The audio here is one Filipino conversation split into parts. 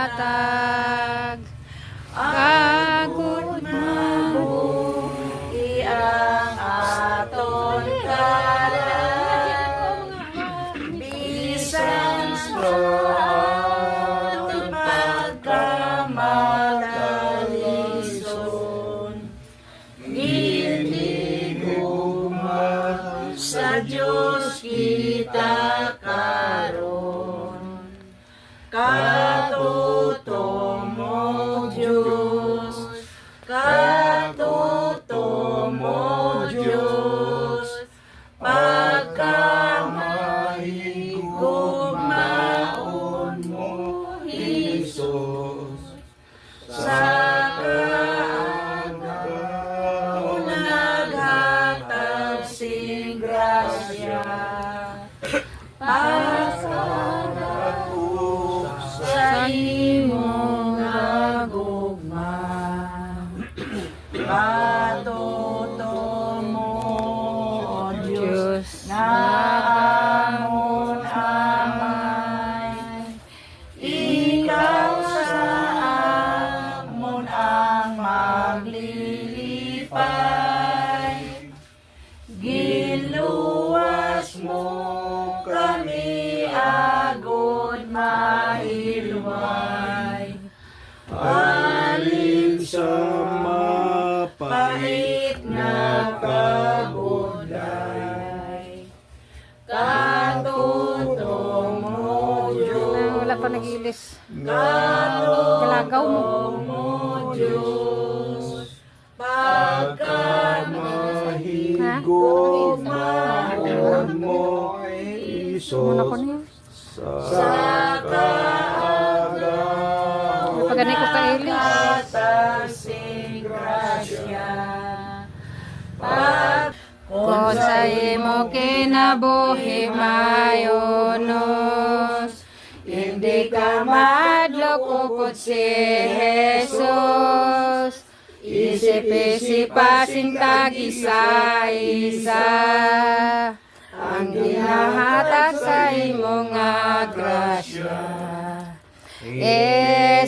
Ginahatag agud mabuhi ang aton karan bisan sa aton pagkamalalisod ginigugma sa Diyos kita karon katuto mo Diyos, katuto mo Diyos, pagkamahigugmaon mo Jesus, sa kaagaw naghatag sing grasya, sa imong nagugma katuto mo Diyos na amon amay ikaw sa amon ang maglilipay giluwas mo kami agod mailway alin sa mapait na kabulay katuto mo Diyos Wala pa nag-ilis. katuto mo Diyos pagkamahigugmaon mo Muna ko niya. sa kaagaw Pagani ko ka ilis. katasing grasya Kung sa imo kinabuhi mayonos, hindi ka madlok upod si Jesus. Isip-isip pasing tag-isa-isa ang ginahatag sa imong grasya.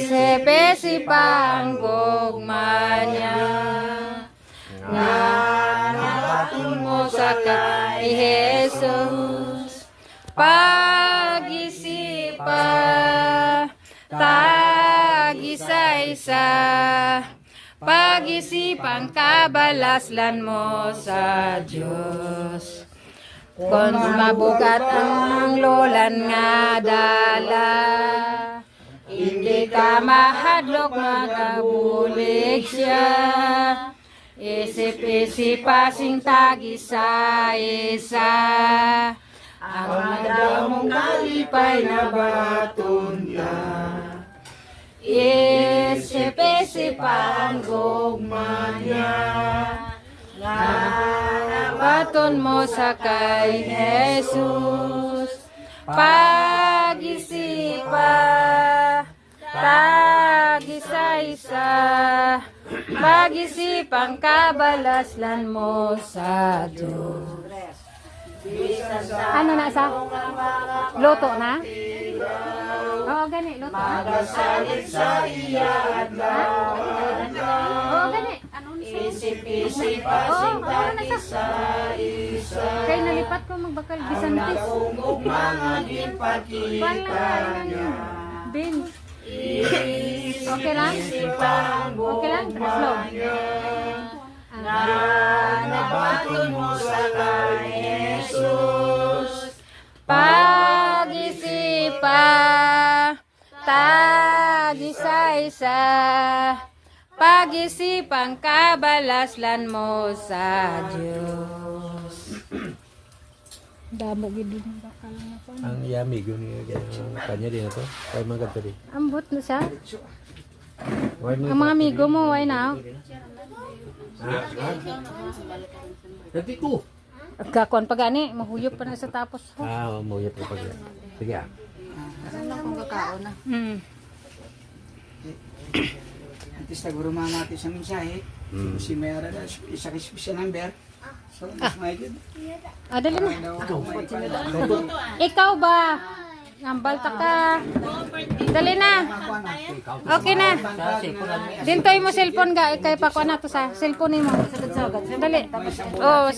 Isip-isip ang gugma niya nga nabatun mo sa kay Jesus. Pag-isipa tag-isa-isa, pag-isipan kabalaslan mo sa Diyos. Kung mabugat ang lolan nga dala, hindi ka mahadlok magabulig siya. Isip-isip pasing tag-isa-isa, ang madamong kalipay na baton ka. Isip-isip ang gugma niya nga nabaton mo sa kay Jesus. Pag-isipa tag-isa-isa, pag-isipang kabalaslan mo sa Diyos. Ano na sa? Loto na? Oo, gani. Loto na? magasalit sa iya Oo, gani. isip-isip pasing tag-isa-isa Kaya nalipat ko magbakal Bisantis. nakungog mga ginpakita niya Bin. Okay lang? Okay lang? Slow. nga nabaton mo sa kay Jesus Pag-isipa tag-isa-isa, pag-isipang kabalaslan mo sa Diyos. Damo gid din bakal na po. Ang yummy guni kanya din ito. Kay mga kadto di. Ambot na siya. Why mo? Ang mga amigo mo, why now? Dati ko. Agkakuan pa gani, mahuyop pa na sa tapos. Mo yun pag. Sige. ano kung kakao na Antes taguro mga natin sa mensahe, si Mayara na isa special number. So, mas may good. Dali na. Ikaw. Ikaw ba? Ngambal ta ka. Dali na. Okay na. Dintoy mo cellphone ga kay pa ko na to sa cellphone mo. Dali. Oh.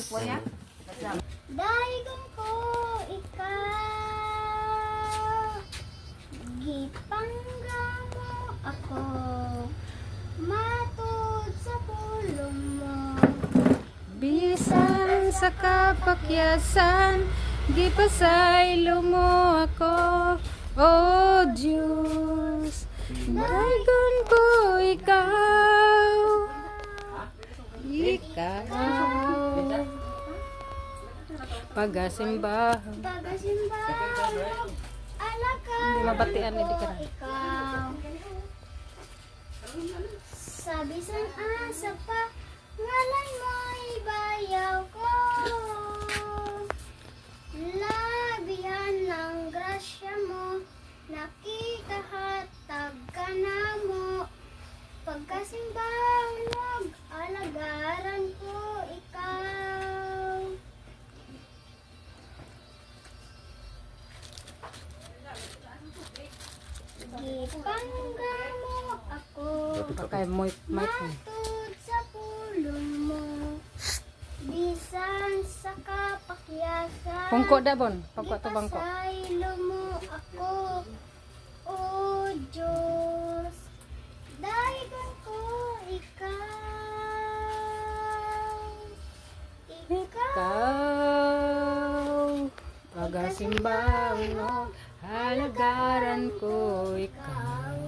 Dahigan ko ikaw, gipangga mo ako, matud sa pulong mo. Bisan sa kapakyasan, gipasaylo mo ako. Oh Diyos, dahigan ko ikaw. Pagasimbahan. Pagasimbahan mo, alakad Hindi mabatian ni di ka. ikaw. Sabisan asa pa, ngalan mo ibayaw ko. Labihan ng grasya mo, nakikahatag ka na mo. Pagkasimbahan mo, alagaran ko ikaw. Gipangga mo ako, Pakay mic mo. matud sa pulong mo. Bisan sa kapakyasan, Pungko da bon, pagko to bangko. ipasaylo mo ako, O Diyos. Dahigan ko ikaw. Ikaw, pagasimbahan mo, halagaran ko ikaw.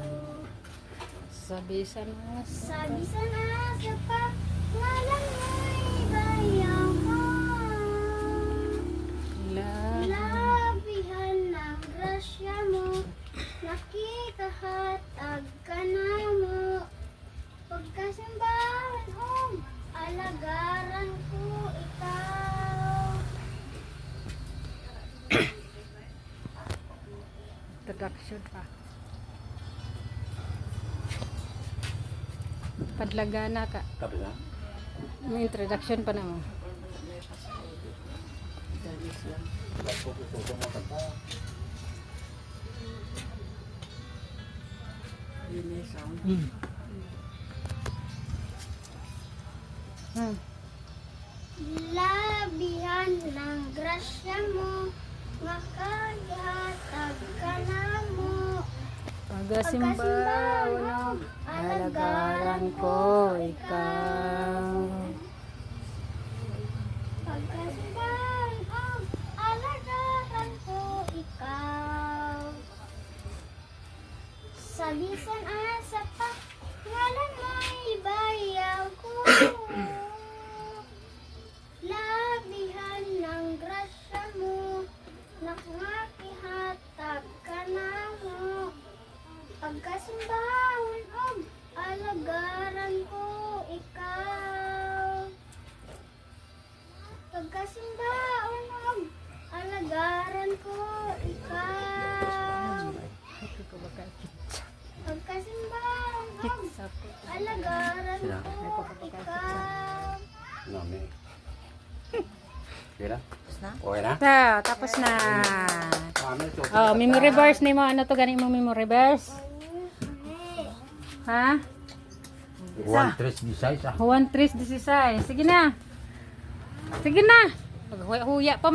Sabisan mo Sabisan asa pa, ngalan mo ibayaw mo. Labihan ng grasya mo, nakikahatag ka na mo. Pagkasimbahan o, alagaran ko ikaw. introduction pa. Padlagana ka. Tapos na? May introduction pa na mo. Labihan ng grasya mo, makagahatag ka na mo. Pagasimbahan, halagaran ko ikaw. Pagkasimbahan o, alagaran ko ikaw. Sabisan asa pa, ngalan mo ibayaw ko. Labihan ng grasya mo, nakakihatag ka na mo. Pagkasimbahan o, alagaran ko ikaw. Pagkasimbahan o, alagaran ko ikaw. Pagkasimbahan o, alagaran ko ikaw. Nami. Okay na? Okay na? So, tapos na. Ano ito? Oh, memory verse ni mo. Ano to gani mo memory verse? Ha? 1-3-16 ah. Juan 3:16. Sige na. Sige na. Maghuya pa